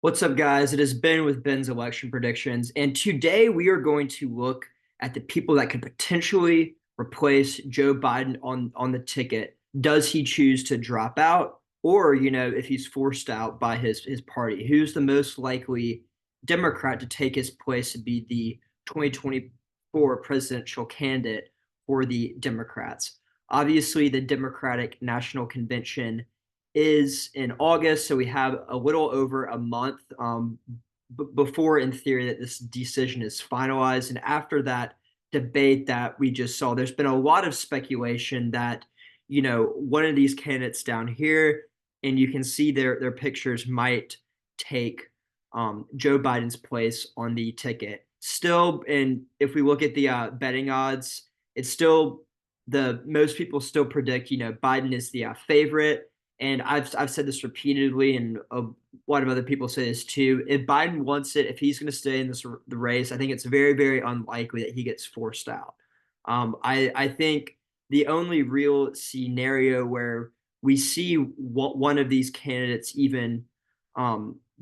What's up, guys? It has been with Ben's election predictions, and today we are going to look at the people that could potentially replace Joe Biden on the ticket. Does he choose to drop out, or if he's forced out by his party? Who's the most likely Democrat to take his place to be the 2024 presidential candidate for the Democrats? Obviously, the Democratic National Convention is in August, so we have a little over a month before, in theory, that this decision is finalized. And after that debate that we just saw, there's been a lot of speculation that one of these candidates down here, and you can see their pictures, might take Joe Biden's place on the ticket. Still, and if we look at the betting odds, it's still the most people still predict Biden is the favorite, and I've said this repeatedly, and a lot of other people say this too. If Biden wants it, if he's going to stay in the race, I think it's very, very unlikely that he gets forced out. I think the only real scenario where we see one of these candidates even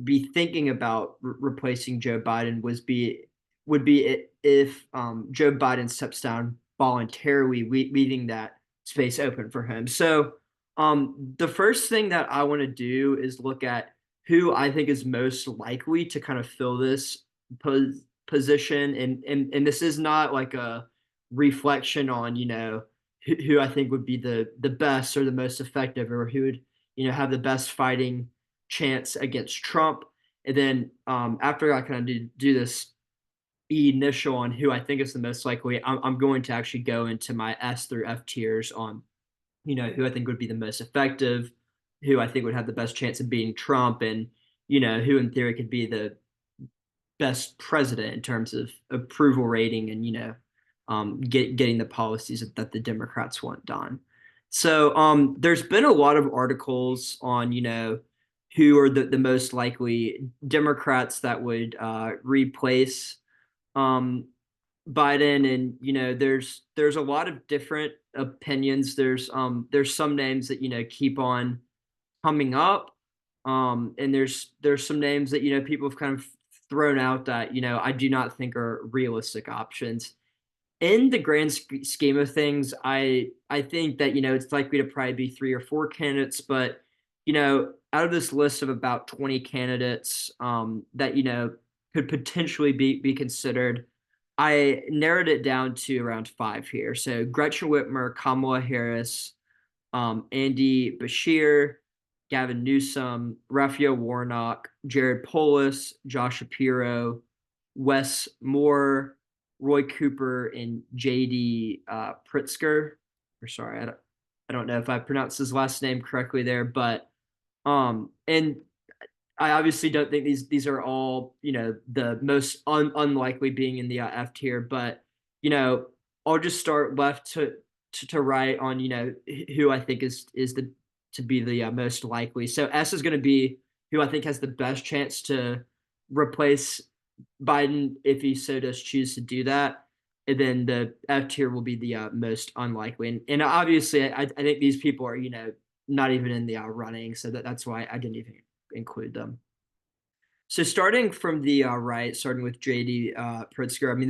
be thinking about replacing Joe Biden would be if Joe Biden steps down voluntarily, leaving that space open for him. So the first thing that I want to do is look at who I think is most likely to kind of fill this position, and this is not like a reflection on who I think would be the best or the most effective, or who would have the best fighting chance against Trump. And then after I kind of do this initial on who I think is the most likely, I'm going to actually go into my S through F tiers on who I think would be the most effective, who I think would have the best chance of beating Trump, and who in theory could be the best president in terms of approval rating and getting the policies that the Democrats want done. So there's been a lot of articles on who are the most likely Democrats that would replace um, Biden, and there's a lot of different opinions. There's some names that keep on coming up, and there's some names that people have kind of thrown out that I do not think are realistic options. In the grand scheme of things, I think that it's likely to probably be three or four candidates, but out of this list of about 20 candidates that could potentially be considered, I narrowed it down to around five here. So Gretchen Whitmer, Kamala Harris, Andy Bashir, Gavin Newsom, Raphael Warnock, Jared Polis, Josh Shapiro, Wes Moore, Roy Cooper, and JD Pritzker. Or sorry, I don't know if I pronounced his last name correctly there, but and I obviously don't think these are all the most unlikely being in the F tier, but I'll just start left to right on who I think is the to be the most likely. So S is going to be who I think has the best chance to replace Biden if he so does choose to do that. And then the F tier will be the most unlikely, and obviously I think these people are not even in the running, so that's why I didn't even include them. So starting from the right, starting with JD Pritzker, I mean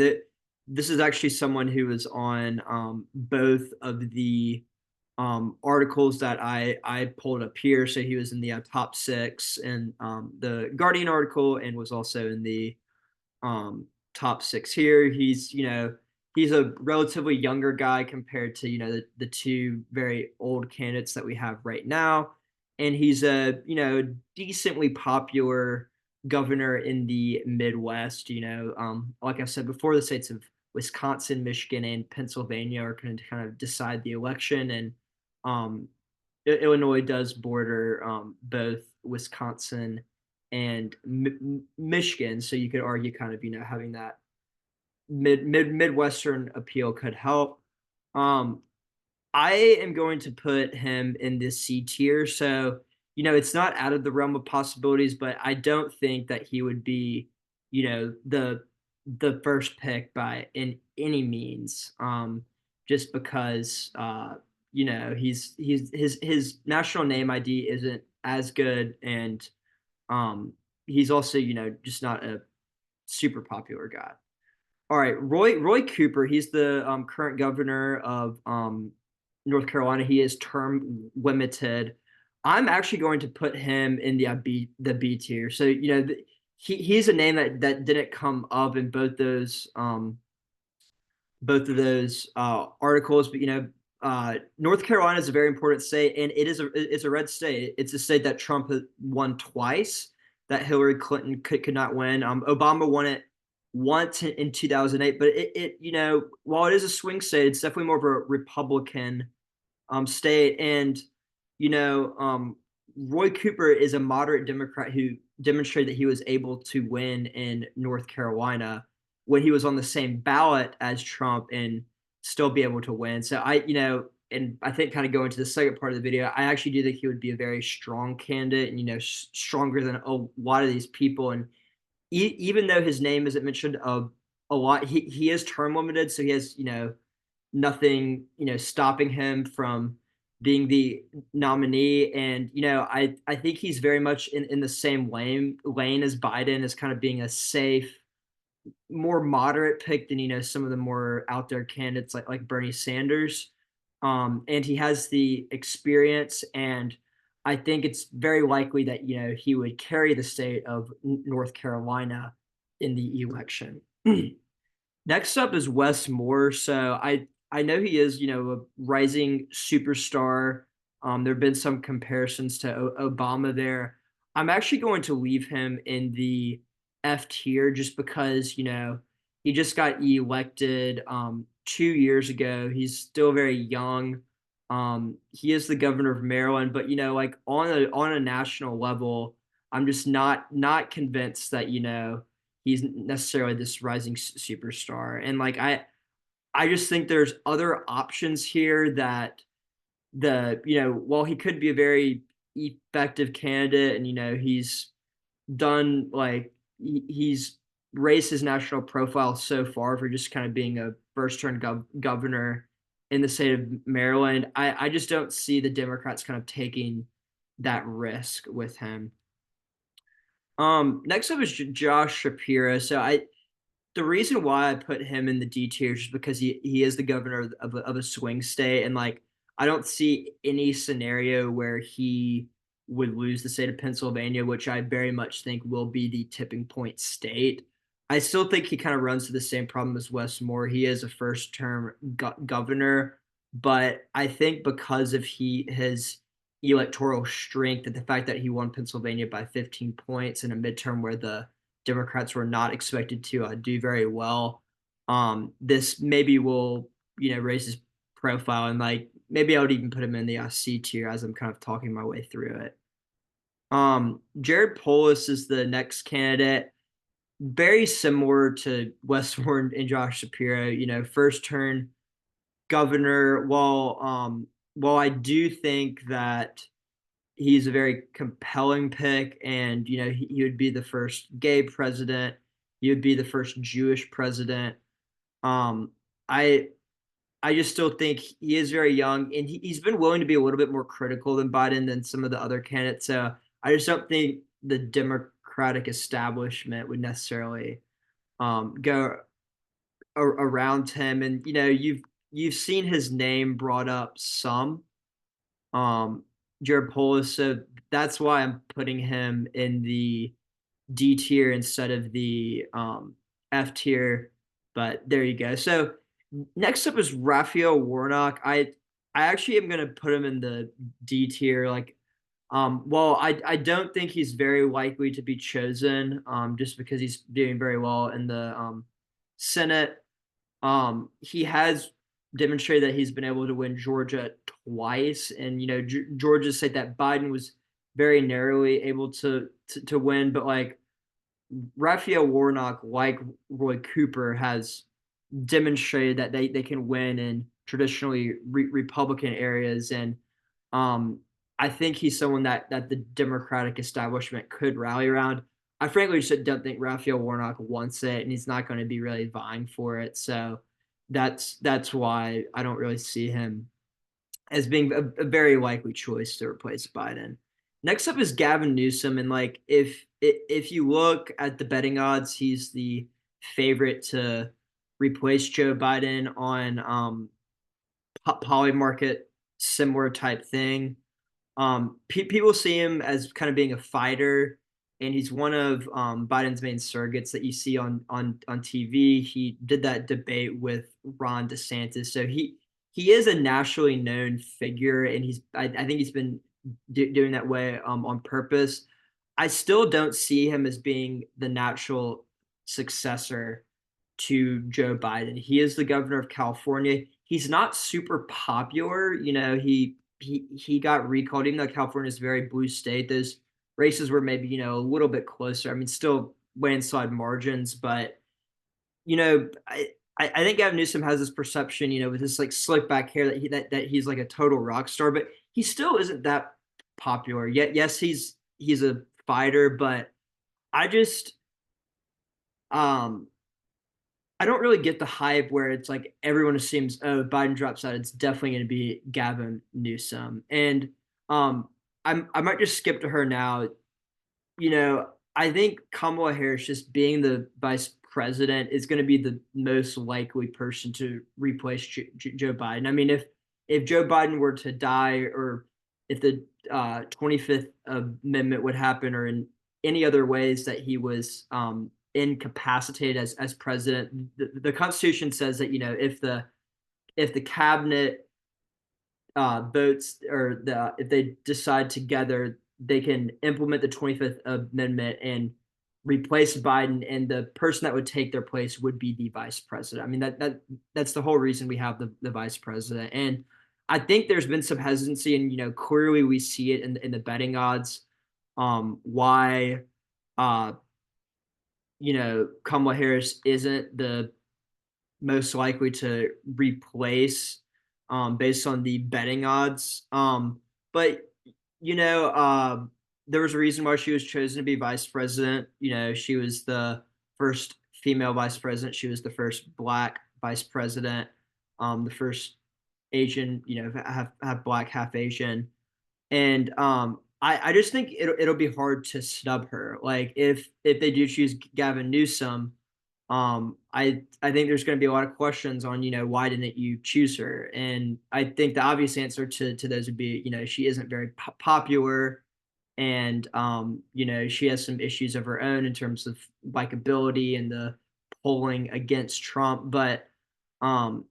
this is actually someone who was on both of the articles that I pulled up here. So he was in the top six in the Guardian article, and was also in the top six here. He's a relatively younger guy compared to the two very old candidates that we have right now, and he's a decently popular governor in the Midwest. Like I said before, the states of Wisconsin, Michigan, and Pennsylvania are going to kind of decide the election, and um, Illinois does border both Wisconsin and Michigan, so you could argue kind of having that Midwestern appeal could help. Um, I am going to put him in this C tier, so it's not out of the realm of possibilities, but I don't think that he would be the first pick by in any means. Just because he's his national name ID isn't as good, and he's also, just not a super popular guy. All right, Roy Cooper. He's the current governor of North Carolina. He is term limited. I'm actually going to put him in the B tier. So he's a name that didn't come up in both of those articles. But North Carolina is a very important state, and it's a red state. It's a state that Trump has won twice, that Hillary Clinton could not win. Obama won it once in 2008, but while it is a swing state, it's definitely more of a Republican state. And you know, Roy Cooper is a moderate Democrat who demonstrated that he was able to win in North Carolina when he was on the same ballot as Trump and still be able to win. So and I think kind of going to the second part of the video, I actually do think he would be a very strong candidate and, stronger than a lot of these people. And even though his name isn't mentioned a lot, he is term limited. So he has, nothing, stopping him from being the nominee. And, I think he's very much in the same lane as Biden, as kind of being a safe, more moderate pick than, some of the more out there candidates like Bernie Sanders. And he has the experience, and I think it's very likely that, he would carry the state of North Carolina in the election. Next up is Wes Moore. So I know he is, a rising superstar. There have been some comparisons to Obama there. I'm actually going to leave him in the F tier just because, he just got elected 2 years ago. He's still very young. He is the governor of Maryland, but like on a national level, I'm just not convinced that, he's necessarily this rising superstar. And like I just think there's other options here that while he could be a very effective candidate, and he's done like he's raised his national profile so far for just kind of being a first term governor in the state of Maryland. I just don't see the Democrats kind of taking that risk with him. Next up is Josh Shapiro. So the reason why I put him in the D tier is just because he is the governor of a swing state, and like I don't see any scenario where he would lose the state of Pennsylvania, which I very much think will be the tipping point state. I still think he kind of runs to the same problem as Wes Moore. He is a first term governor, but I think because of his electoral strength and the fact that he won Pennsylvania by 15 points in a midterm where the Democrats were not expected to do very well. This maybe will, raise his profile, and like maybe I would even put him in the C tier as I'm kind of talking my way through it. Jared Polis is the next candidate, very similar to Wes Moore and Josh Shapiro. First turn governor. While I do think that he's a very compelling pick, and he would be the first gay president. He would be the first Jewish president. Um, I I just still think he is very young, and he's been willing to be a little bit more critical than Biden than some of the other candidates. So I just don't think the Democratic establishment would necessarily go around him. And you've seen his name brought up some, um, Jared Polis. So that's why I'm putting him in the D tier instead of the F tier. But there you go. So next up is Raphael Warnock. I actually am gonna put him in the D tier. Like, well, I don't think he's very likely to be chosen, just because he's doing very well in the Senate. He has demonstrated that he's been able to win Georgia twice, and Georgia state that Biden was very narrowly able to win. But like Raphael Warnock, like Roy Cooper, has demonstrated that they can win in traditionally Republican areas. And I think he's someone that the Democratic establishment could rally around. I frankly just don't think Raphael Warnock wants it, and he's not going to be really vying for it. So that's why I don't really see him as being a very likely choice to replace Biden. Next up is Gavin Newsom, and like if if you look at the betting odds, he's the favorite to replace Joe Biden on Polymarket, similar type thing. People see him as kind of being a fighter, and he's one of Biden's main surrogates that you see on TV. He did that debate with Ron DeSantis, so he is a nationally known figure, and I think he's been doing that way on purpose. I still don't see him as being the natural successor to Joe Biden. He is the governor of California. He's not super popular. He got recalled, even though California is a very blue state. Those races were maybe, a little bit closer. I mean, still landslide margins, but I think Gavin Newsom has this perception, with this like slick back hair that he's like a total rock star, but he still isn't that popular. Yet, yes, he's a fighter, but I just um I don't really get the hype where it's like everyone assumes, oh, Biden drops out, it's definitely going to be Gavin Newsom, and um, I might just skip to her now. I think Kamala Harris just being the vice president is going to be the most likely person to replace Joe Biden. I mean, if Joe Biden were to die, or if the 25th Amendment would happen, or in any other ways that he was incapacitated as president, the Constitution says that if the cabinet votes, or if they decide together, they can implement the 25th Amendment and replace Biden, and the person that would take their place would be the vice president. I mean, that's the whole reason we have the vice president. And I think there's been some hesitancy, and clearly we see it in the betting odds. Why uh Kamala Harris isn't the most likely to replace, based on the betting odds. But you know, uh, there was a reason why she was chosen to be vice president. She was the first female vice president. She was the first Black vice president. The first Asian, half Black, half Asian, and I just think it'll be hard to snub her. Like if they do choose Gavin Newsom, I think there's going to be a lot of questions on, why didn't you choose her? And I think the obvious answer to those would be, she isn't very popular, and she has some issues of her own in terms of likability and the polling against Trump. But um,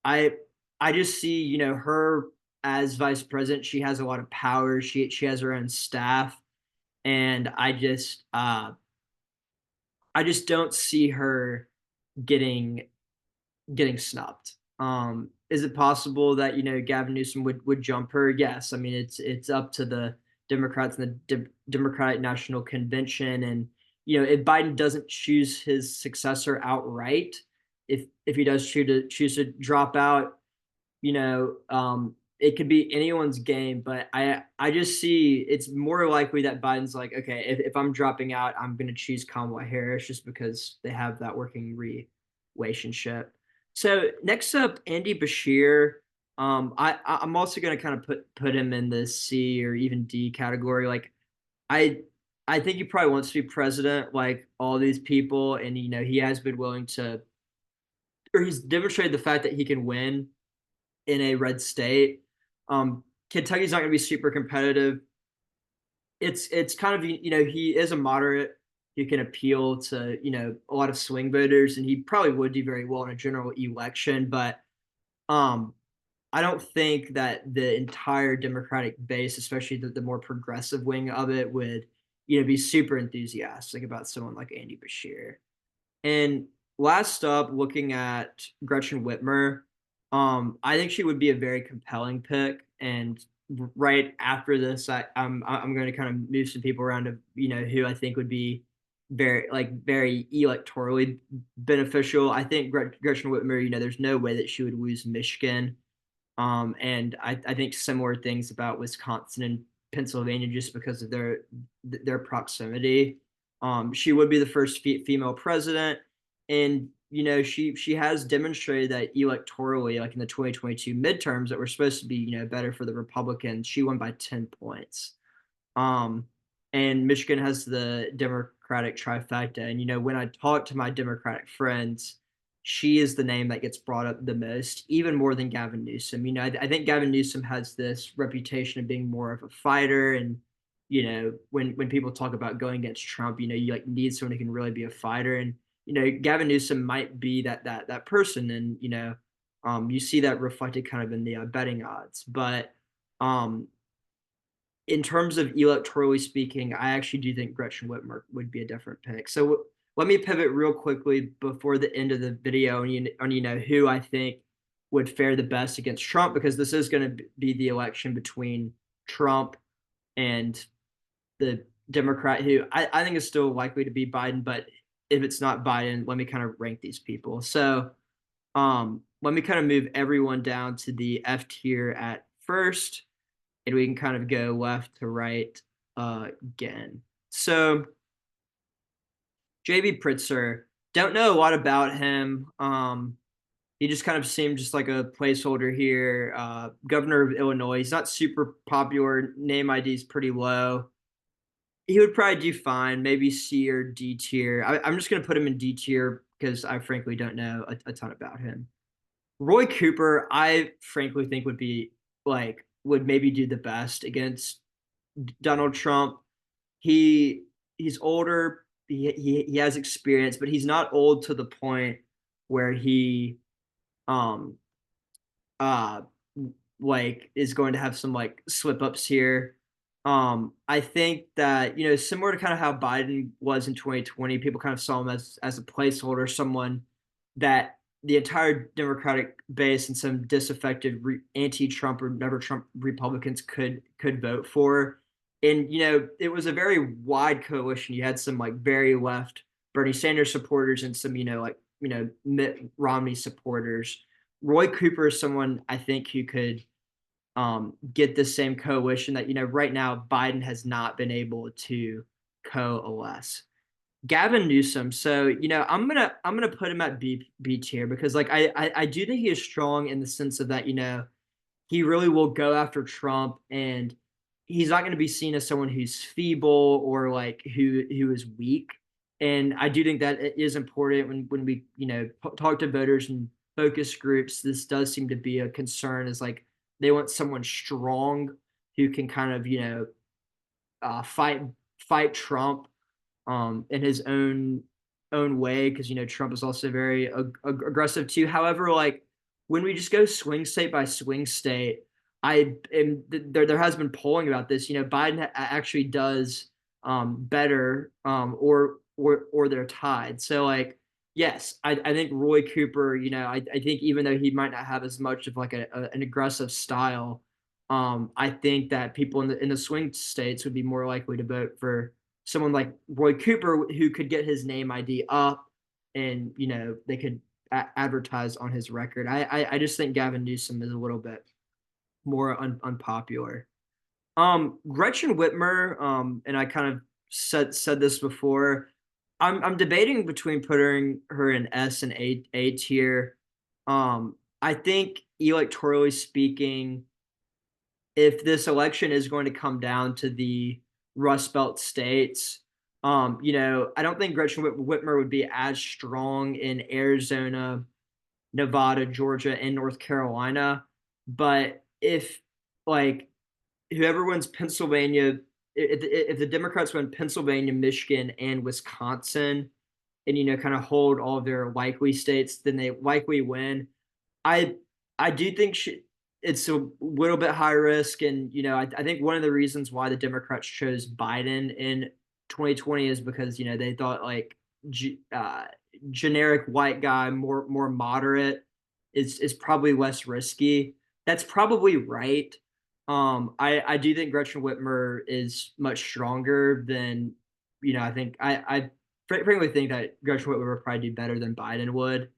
I I just see, her as vice president. She has a lot of power. She has her own staff, and I just don't see her getting getting snubbed. Is it possible that Gavin Newsom would jump her? Yes. I mean, it's up to the Democrats and the Democratic National Convention, and if Biden doesn't choose his successor outright, if he does choose to drop out, it could be anyone's game, but I just see it's more likely that Biden's like, okay, if I'm dropping out, I'm going to choose Kamala Harris just because they have that working relationship. So next up, Andy Bashir. I'm also going to kind of put him in the C or even D category. Like I I think he probably wants to be president, like all these people, and he has been willing to, or he's demonstrated the fact that he can win in a red state. Kentucky's not going to be super competitive. It's kind of, he is a moderate. He can appeal to a lot of swing voters, and he probably would do very well in a general election. But um, I don't think that the entire Democratic base, especially the more progressive wing of it, would be super enthusiastic about someone like Andy Bashir. And last up, looking at Gretchen Whitmer, I think she would be a very compelling pick. And right after this, I'm going to kind of move some people around to who I think would be very electorally beneficial. I think Gretchen Whitmer, there's no way that she would lose Michigan. And I think similar things about Wisconsin and Pennsylvania just because of their proximity. She would be the first female president, and she has demonstrated that electorally, like in the 2022 midterms, that were supposed to be better for the Republicans. She won by 10 points. Um, and Michigan has the Democratic trifecta. And when I talk to my Democratic friends, she is the name that gets brought up the most, even more than Gavin Newsom. I think Gavin Newsom has this reputation of being more of a fighter, and when people talk about going against Trump, you like need someone who can really be a fighter, and Gavin Newsom might be that person, and you see that reflected kind of in the betting odds, but um, in terms of electorally speaking, I actually do think Gretchen Whitmer would be a different pick. So let me pivot real quickly before the end of the video on who I think would fare the best against Trump, because this is going to be the election between Trump and the Democrat who I think is still likely to be Biden. But if it's not Biden, let me kind of rank these people. So let me kind of move everyone down to the F tier at first, and we can kind of go left to right again. So JB Pritzker, don't know a lot about him. He just kind of seemed just like a placeholder here. Governor of Illinois. He's not super popular. Name ID is pretty low. He would probably do fine, maybe C or D tier. I'm just going to put him in D tier because I frankly don't know a ton about him. Roy Cooper, I frankly think would maybe do the best against Donald Trump. He's older. He has experience, but he's not old to the point where he um uh is going to have some like slip ups here. I think that similar to kind of how Biden was in 2020, people kind of saw him as a placeholder, someone that the entire Democratic base and some disaffected anti-Trump or never Trump Republicans could vote for. And it was a very wide coalition. You had some like very left Bernie Sanders supporters and some Mitt Romney supporters. Roy Cooper is someone I think who could get the same coalition that right now Biden has not been able to coalesce. Gavin Newsom. So I'm gonna put him at B tier because like I do think he is strong in the sense of that he really will go after Trump, and he's not going to be seen as someone who's feeble or like who is weak. And I do think that it is important when we talk to voters and focus groups. This does seem to be a concern. Is like they want someone strong who can kind of fight Trump in his own way, because Trump is also very aggressive too. However, like when we just go swing state by swing state, there has been polling about this. Biden actually does better, or they're tied. So like yes, I think Roy Cooper. I think even though he might not have as much of like an aggressive style, I think that people in the swing states would be more likely to vote for someone like Roy Cooper, who could get his name ID up, and they could advertise on his record. I just think Gavin Newsom is a little bit more unpopular. Gretchen Whitmer, and I kind of said this before. I'm debating between putting her in S and A tier. I think electorally speaking, if this election is going to come down to the Rust Belt states, I don't think Gretchen Whitmer would be as strong in Arizona, Nevada, Georgia, and North Carolina. But if like whoever wins Pennsylvania, if the Democrats win Pennsylvania, Michigan, and Wisconsin, and kind of hold all of their likely states, then they likely win. I I do think it's a little bit high risk, and I think one of the reasons why the Democrats chose Biden in 2020 is because they thought like generic white guy, more moderate, is probably less risky. That's probably right. I do think Gretchen Whitmer is much stronger than I think I frankly think that Gretchen Whitmer would probably do better than Biden would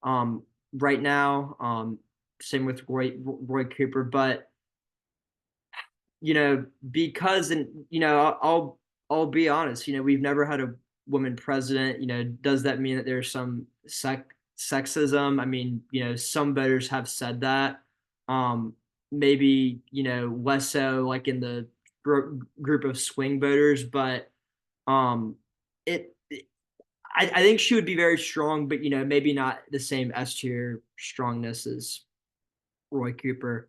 right now. Same with Roy Cooper, but because and I'll be honest, we've never had a woman president. Does that mean that there's some sexism? I mean, some voters have said that. Maybe less so like in the group of swing voters, but um, it I think she would be very strong, but maybe not the same S tier strongness as Roy Cooper.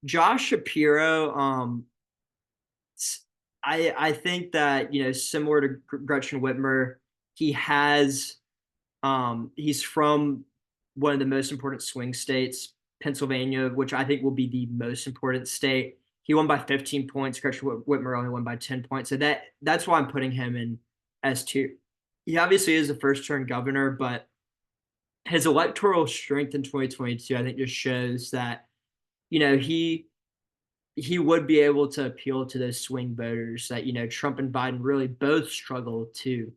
Josh Shapiro, I think that similar to Gretchen Whitmer, he has he's from one of the most important swing states, Pennsylvania, which I think will be the most important state. He won by 15 points. Gretchen Whitmer only won by 10 points. So that's why I'm putting him in S2. He obviously is a first term governor, but his electoral strength in 2022, I think, just shows that, he would be able to appeal to those swing voters that, Trump and Biden really both struggle to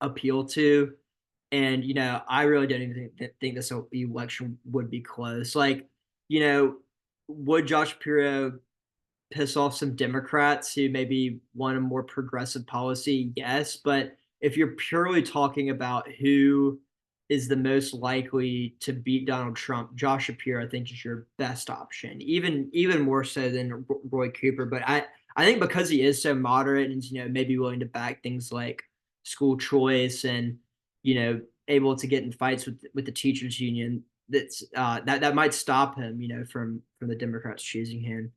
appeal to. And, I really don't even think this election would be close. Like, you know, would Josh Shapiro piss off some Democrats who maybe want a more progressive policy? Yes. But if you're purely talking about who is the most likely to beat Donald Trump, Josh Shapiro, I think, is your best option, even more so than Roy Cooper. But I think because he is so moderate and maybe willing to back things like school choice and able to get in fights with the teachers union, that might stop him, from the Democrats choosing him.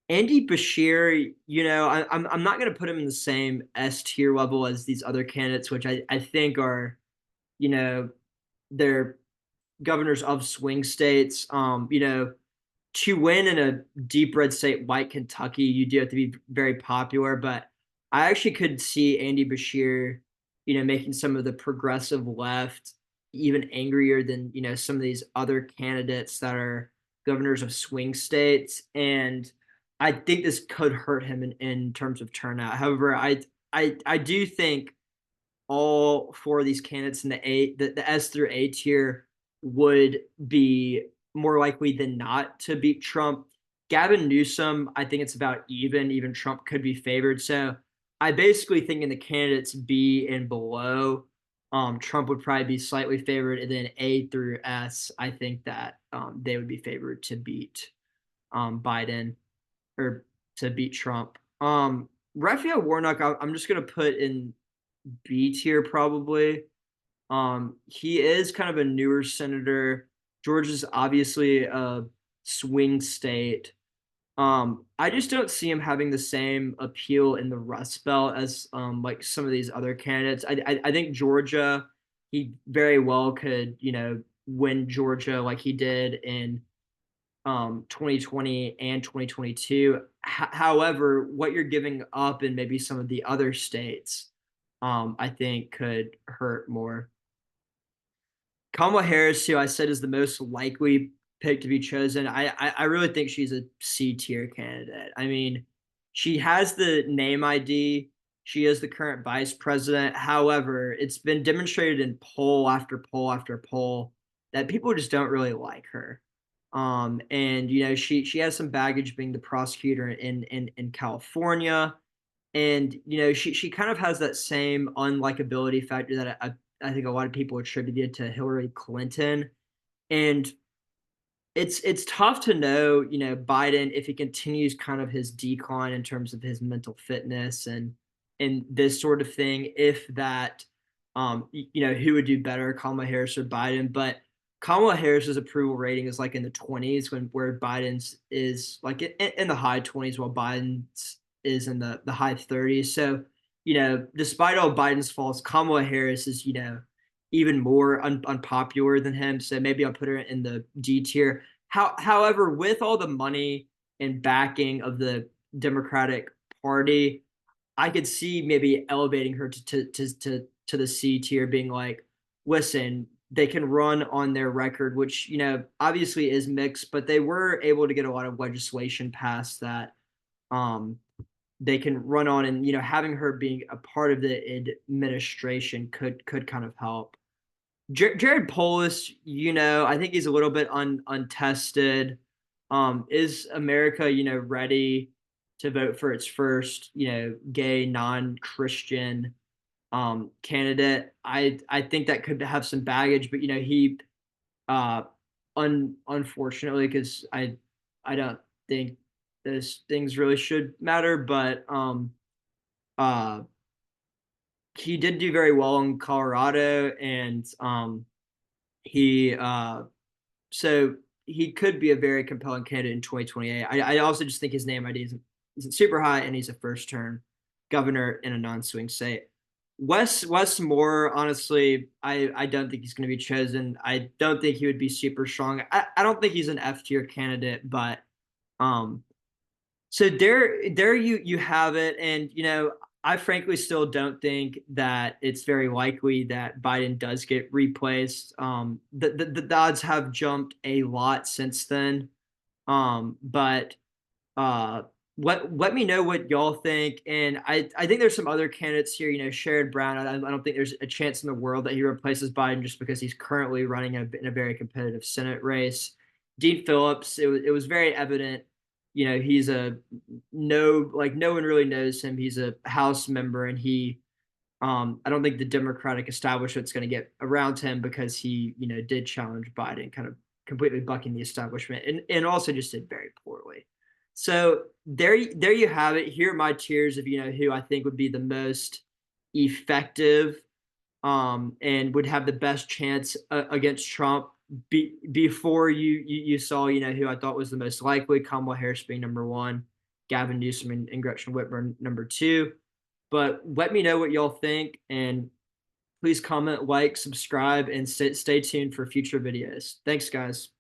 Andy Bashir, I'm not going to put him in the same S tier level as these other candidates, which I think are, you know, they're governors of swing states. To win in a deep red state like Kentucky, you do have to be very popular. But I actually could see Andy Bashir, making some of the progressive left even angrier than, some of these other candidates that are governors of swing states. And I think this could hurt him in terms of turnout. However, I do think all four of these candidates in the S through A tier would be more likely than not to beat Trump. Gavin Newsom, I think it's about even. Even Trump could be favored. So I basically think in the candidates B and below, Trump would probably be slightly favored, and then A through S, I think that they would be favored to beat Biden or to beat Trump. Raphael Warnock, I'm just gonna put in B tier probably. He is kind of a newer senator. Georgia's obviously a swing state. I just don't see him having the same appeal in the Rust Belt as like some of these other candidates. I think Georgia, he very well could, win Georgia like he did in 2020 and 2022. However, what you're giving up in maybe some of the other states, I think could hurt more. Kamala Harris, who I said is the most likely pick to be chosen, I really think she's a C tier candidate. I mean, she has the name ID. She is the current vice president. However, it's been demonstrated in poll after poll after poll that people just don't really like her. And she has some baggage being the prosecutor in California, and she kind of has that same unlikability factor that I think a lot of people attributed to Hillary Clinton. And it's tough to know, Biden, if he continues kind of his decline in terms of his mental fitness and this sort of thing, if that who would do better, Kamala Harris or Biden. But Kamala Harris's approval rating is like in the 20s, where Biden's is like in the high 20s, while Biden's is in the high 30s. So, despite all Biden's faults, Kamala Harris is, even more unpopular than him. So maybe I'll put her in the D tier. However, with all the money and backing of the Democratic Party, I could see maybe elevating her to the C tier, being like, listen, they can run on their record, which obviously is mixed, but they were able to get a lot of legislation passed that they can run on, and having her being a part of the administration could kind of help. Jared Polis, I think he's a little bit untested. Is America, ready to vote for its first, gay non-Christian candidate? I think that could have some baggage, but he unfortunately, because I don't think those things really should matter, but uh, he did do very well in Colorado, and he so he could be a very compelling candidate in 2028. I also just think his name ID isn't super high, and he's a first term governor in a non-swing state. Wes Moore, honestly, I don't think he's going to be chosen. I don't think he would be super strong. I don't think he's an F tier candidate, but um, so there you have it, and I frankly still don't think that it's very likely that Biden does get replaced. The odds have jumped a lot since then. But uh, let me know what y'all think. And I think there's some other candidates here. Sherrod Brown. I don't think there's a chance in the world that he replaces Biden just because he's currently running in a very competitive Senate race. Dean Phillips. It was very evident. He's a no like no one really knows him. He's a House member, and I don't think the Democratic establishment's going to get around him because he did challenge Biden, kind of completely bucking the establishment, and also just did very poorly. So there you have it. Here are my tiers of who I think would be the most effective, and would have the best chance against Trump. Before you saw who I thought was the most likely, Kamala Harris being number one, Gavin Newsom and Gretchen Whitmer number two. But let me know what y'all think, and please comment, like, subscribe, and stay tuned for future videos. Thanks, guys.